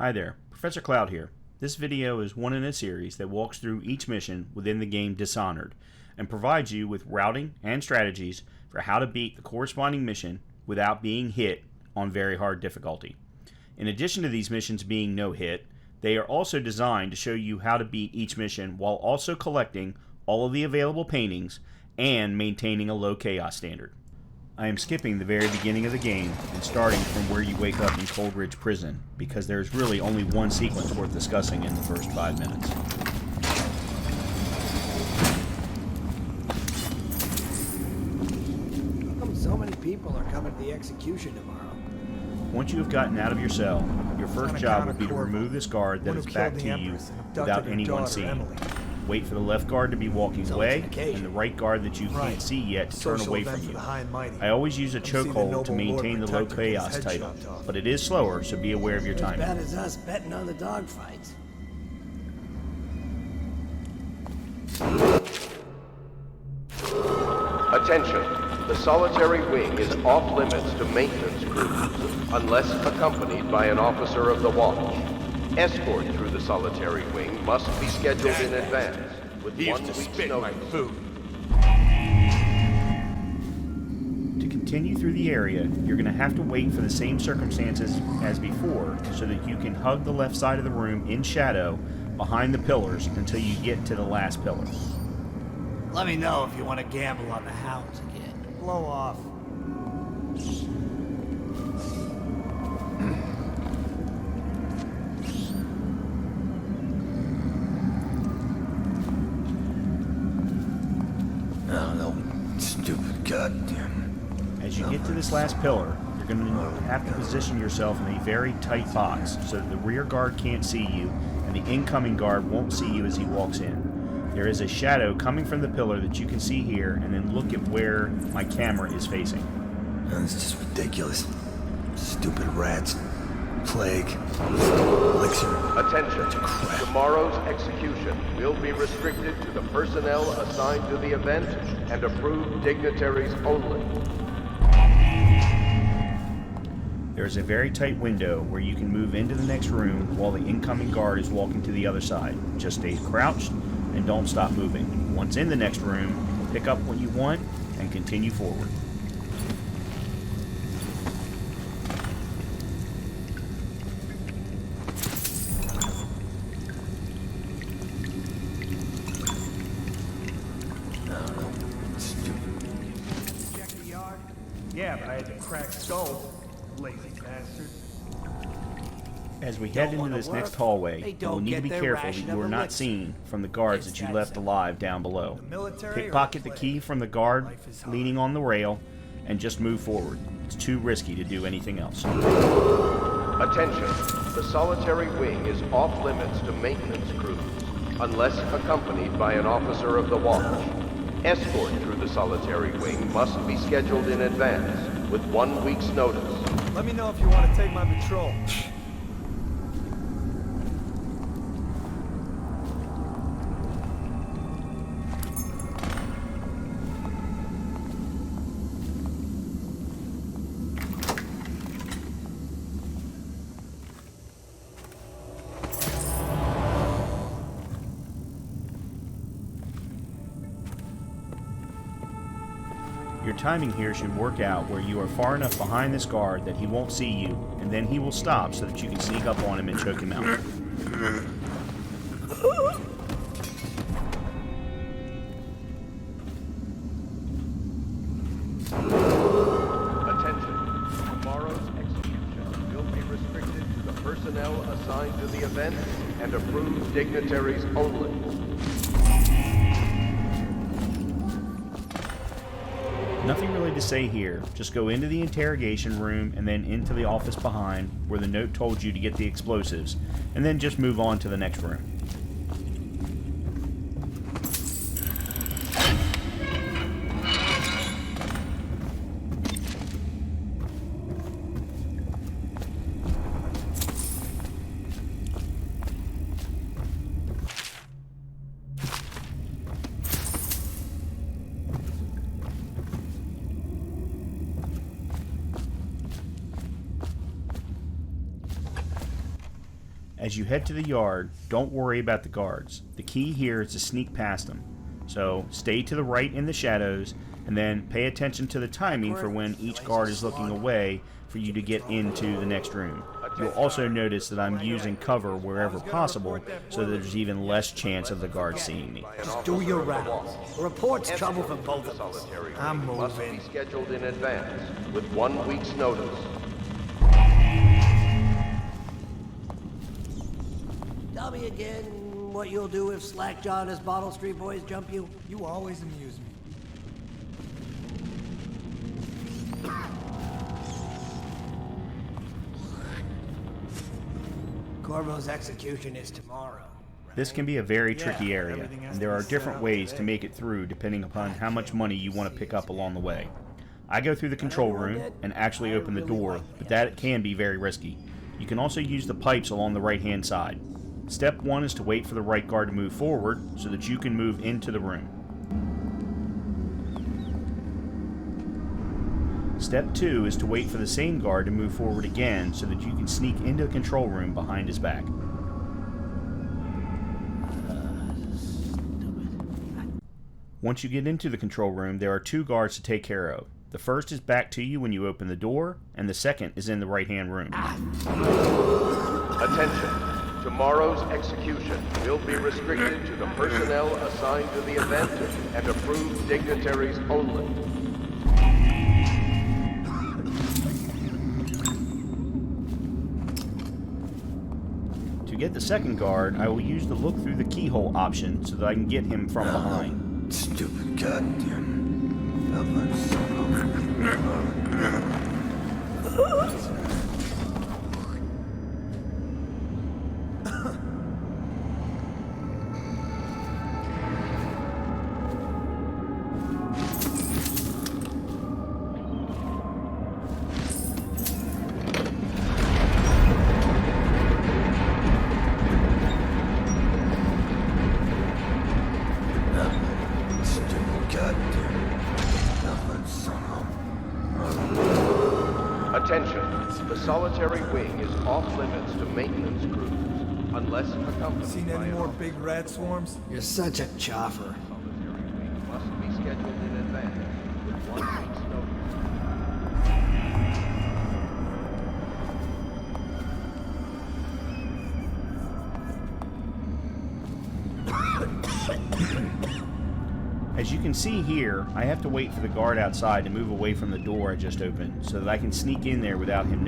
Hi there, Professor Cloud here. This video is one in a series that walks through each mission within the game Dishonored and provides you with routing and strategies for how to beat the corresponding mission without being hit on very hard difficulty. In addition to these missions being no hit, they are also designed to show you how to beat each mission while also collecting all of the available paintings and maintaining a low chaos standard. I am skipping the very beginning of the game and starting from where you wake up in Coldridge Prison, because there is really only one sequence worth discussing in the first 5 minutes. How come so many people are coming to the execution tomorrow? Once you have gotten out of your cell, your first job will be to remove this guard that is back to you without anyone seeing. Wait for the left guard to be walking away, and the right guard that you can't see yet to turn away from you. I always use a chokehold to maintain the low chaos title, but it is slower, so be aware of your timing. As bad as us betting on the dogfights. Attention! The solitary wing is off limits to maintenance crews, unless accompanied by an officer of the watch. Escort through the solitary wing must be scheduled in advance, with 1 week's notice. To continue through the area, you're going to have to wait for the same circumstances as before, so that you can hug the left side of the room in shadow behind the pillars until you get to the last pillar. Let me know if you want to gamble on the hounds again. Blow off. Stupid goddamn. As you get to this last pillar, you're going to have to position yourself in a very tight box so that the rear guard can't see you and the incoming guard won't see you as he walks in. There is a shadow coming from the pillar that you can see here, and then look at where my camera is facing. This is just ridiculous. Stupid rats. Plague. Elixir. Attention! Tomorrow's execution will be restricted to the personnel assigned to the event and approved dignitaries only. There is a very tight window where you can move into the next room while the incoming guard is walking to the other side. Just stay crouched and don't stop moving. Once in the next room, pick up what you want and continue forward. Yeah, but I had to crack skull. Lazy bastard. As we head into this next hallway, you will need to be careful that you are not seen from the guards that you left alive down below. Pickpocket the key from the guard leaning on the rail and just move forward. It's too risky to do anything else. Attention! The solitary wing is off limits to maintenance crews, unless accompanied by an officer of the watch. Escort through the solitary wing must be scheduled in advance, with 1 week's notice. Let me know if you want to take my patrol. Your timing here should work out where you are far enough behind this guard that he won't see you, and then he will stop so that you can sneak up on him and choke him out. Attention! Tomorrow's execution will be restricted to the personnel assigned to the event and approved dignitaries only. Nothing really to say here, just go into the interrogation room and then into the office behind where the note told you to get the explosives, and then just move on to the next room. As you head to the yard, don't worry about the guards. The key here is to sneak past them. So stay to the right in the shadows, and then pay attention to the timing for when each guard is looking away for you to get into the next room. You'll also notice that I'm using cover wherever possible, so there's even less chance of the guards seeing me. Just do your rounds. The report's trouble for both of us. I'm Must be moving. scheduled in advance with 1 week's notice. Tell me again what you'll do if Slackjaw and his Bottle Street boys jump you. You always amuse me. Corvo's execution is tomorrow. This can be a very tricky Yeah, area, everything has and to there be are set different up ways today. to make it through depending upon how much money you want to pick up along the way. I go through the control room and actually open the door, but that can be very risky. You can also use the pipes along the right-hand side. Step 1 is to wait for the right guard to move forward so that you can move into the room. Step 2 is to wait for the same guard to move forward again so that you can sneak into the control room behind his back. Once you get into the control room, there are 2 guards to take care of. The first is back to you when you open the door, and the second is in the right-hand room. Attention. Tomorrow's execution will be restricted to the personnel assigned to the event and approved dignitaries only. To get the second guard, I will use the look through the keyhole option so that I can get him from behind. Stupid goddamn. Attention. The solitary wing is off limits to maintenance crews unless accompanied Seen by any an more officer. big rat swarms? You're such a chopper. Solitary wing must be scheduled in advance with 1 week's notice. As you can see here, I have to wait for the guard outside to move away from the door I just opened so that I can sneak in there without him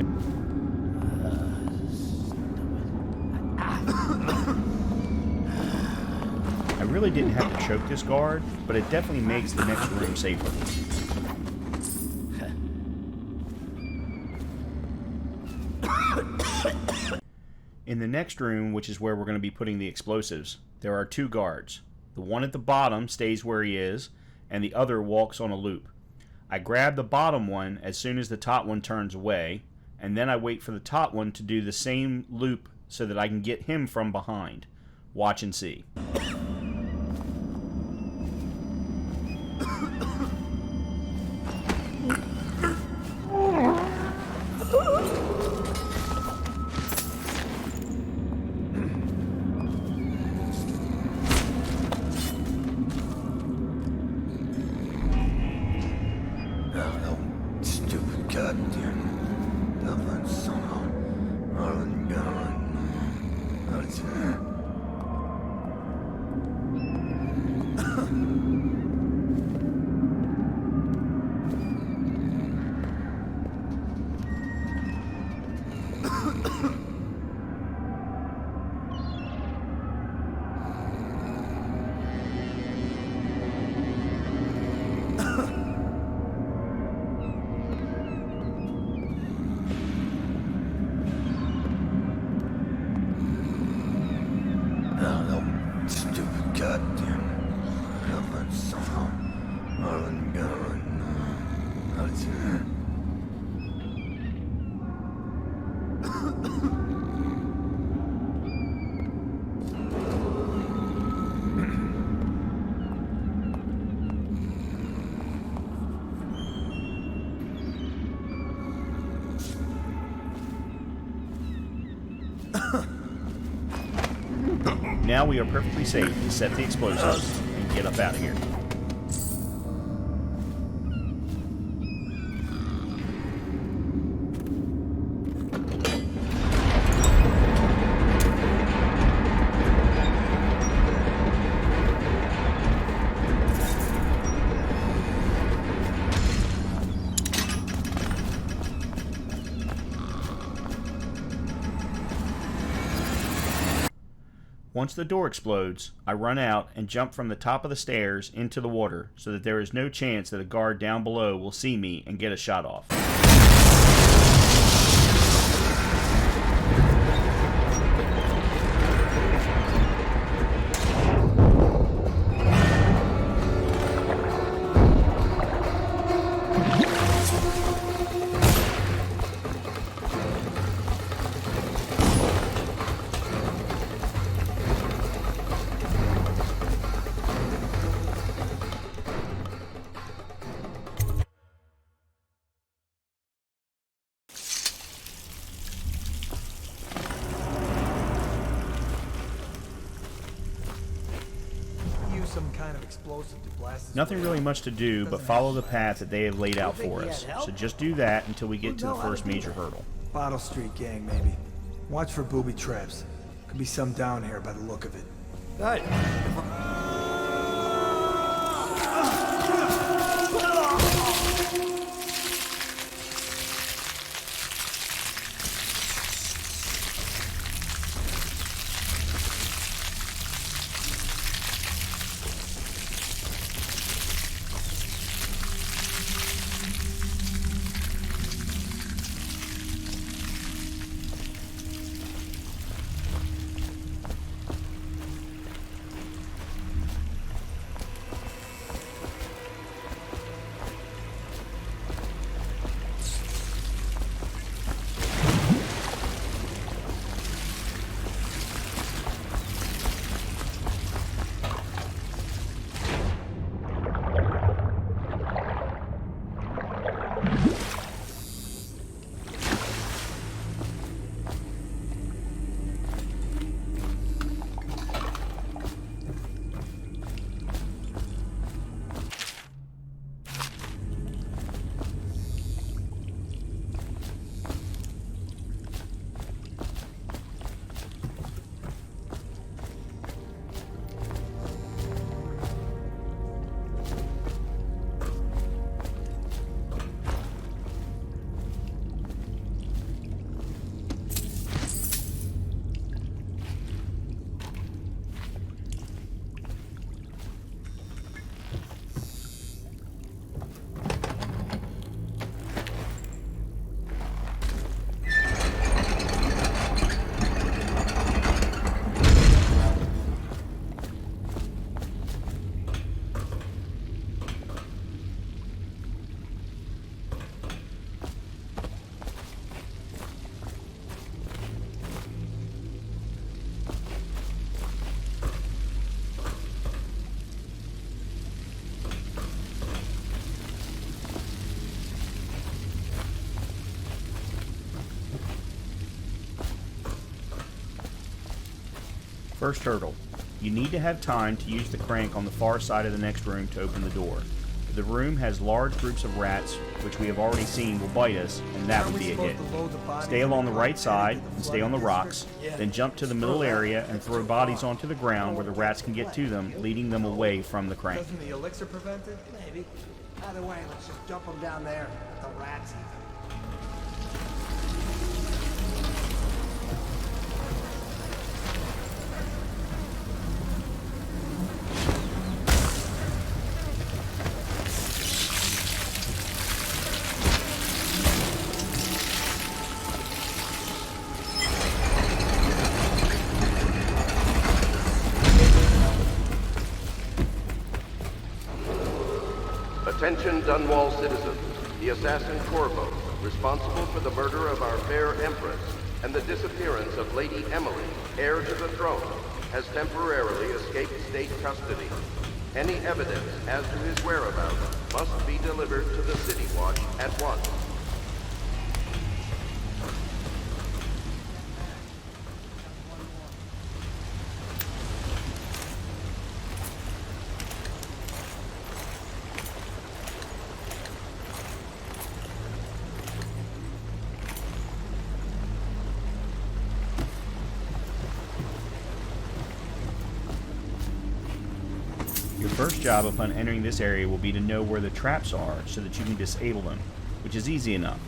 I really didn't have to choke this guard, but it definitely makes the next room safer. In the next room, which is where we're going to be putting the explosives, there are 2 guards. The one at the bottom stays where he is, and the other walks on a loop. I grab the bottom one as soon as the top one turns away, and then I wait for the top one to do the same loop so that I can get him from behind. Watch and see. Stupid goddamn. Now we are perfectly safe to set the explosives and get up out of here. Once the door explodes, I run out and jump from the top of the stairs into the water so that there is no chance that a guard down below will see me and get a shot off. Some kind of explosive to blast this Nothing way really up. much to do but follow the path that they have laid out for us, so just do that until we get to the first major hurdle. Bottle Street gang, maybe. Watch for booby traps. Could be some down here by the look of it. Good. First hurdle. You need to have time to use the crank on the far side of the next room to open the door. The room has large groups of rats, which we have already seen will bite us, and that would be a hit. Stay along the right side and stay on the rocks, then jump to the middle area and throw bodies onto the ground where the rats can get to them, leading them away from the crank. Doesn't the elixir prevent it? Maybe. Either way, let's just dump them down there. The rats eat them. Attention Dunwall citizens. The assassin Corvo, responsible for the murder of our fair Empress and the disappearance of Lady Emily, heir to the throne, has temporarily escaped state custody. Any evidence as to his whereabouts must be delivered to the City Watch at once. first job upon entering this area will be to know where the traps are so that you can disable them, which is easy enough.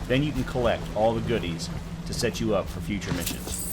Then you can collect all the goodies to set you up for future missions.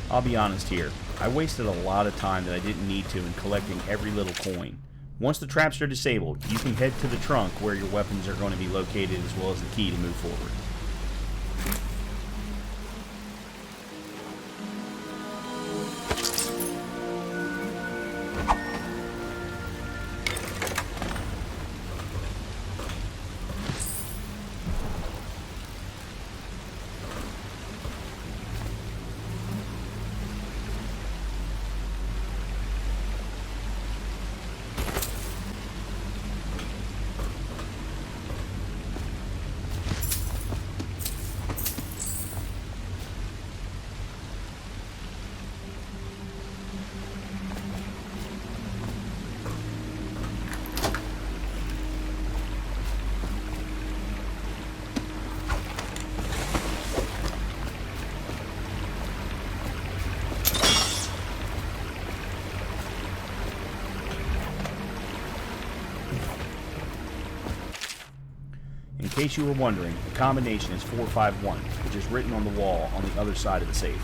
I'll be honest here, I wasted a lot of time that I didn't need to in collecting every little coin. Once the traps are disabled, you can head to the trunk where your weapons are going to be located as well as the key to move forward. In case you were wondering, the combination is 451, which is written on the wall on the other side of the safe.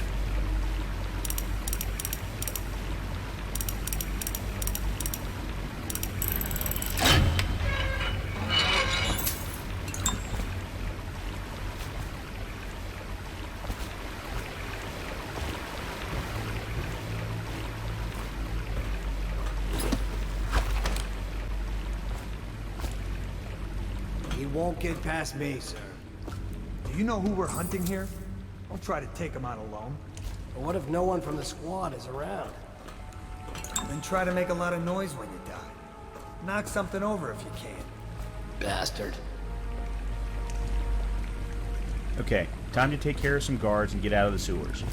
He won't get past me, sir. Do you know who we're hunting here? Don't try to take him out alone. But what if no one from the squad is around? Then try to make a lot of noise when you die. Knock something over if you can. Bastard. Okay, time to take care of some guards and get out of the sewers.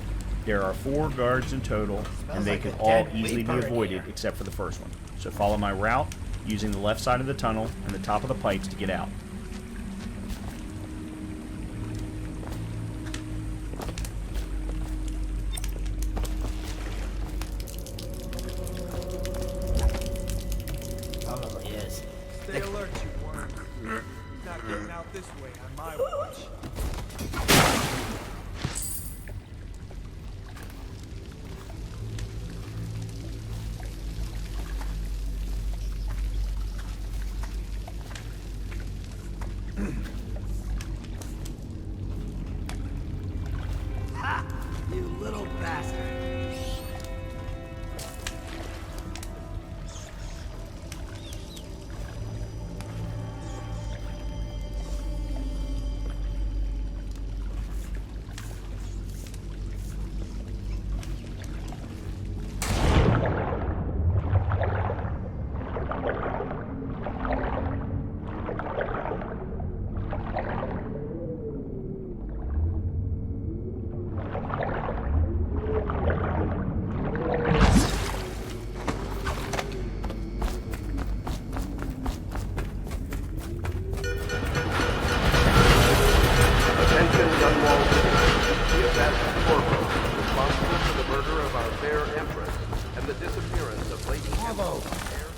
There are 4 guards in total, and they like can a all dead easily be reaper in avoided here. except for the first one. So follow my route, using the left side of the tunnel and the top of the pipes to get out. Probably is. Stay alert, you worm. Not getting out this way on my watch.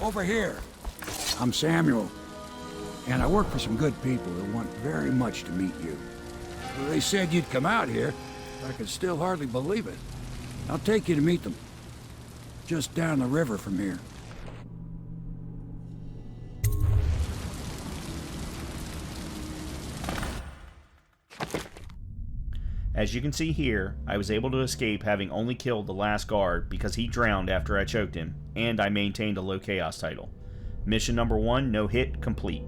Over here. I'm Samuel, and I work for some good people who want very much to meet you. They said you'd come out here. I can still hardly believe it. I'll take you to meet them. Just down the river from here. As you can see here, I was able to escape having only killed the last guard because he drowned after I choked him, and I maintained a low chaos title. Mission number 1, no hit, complete.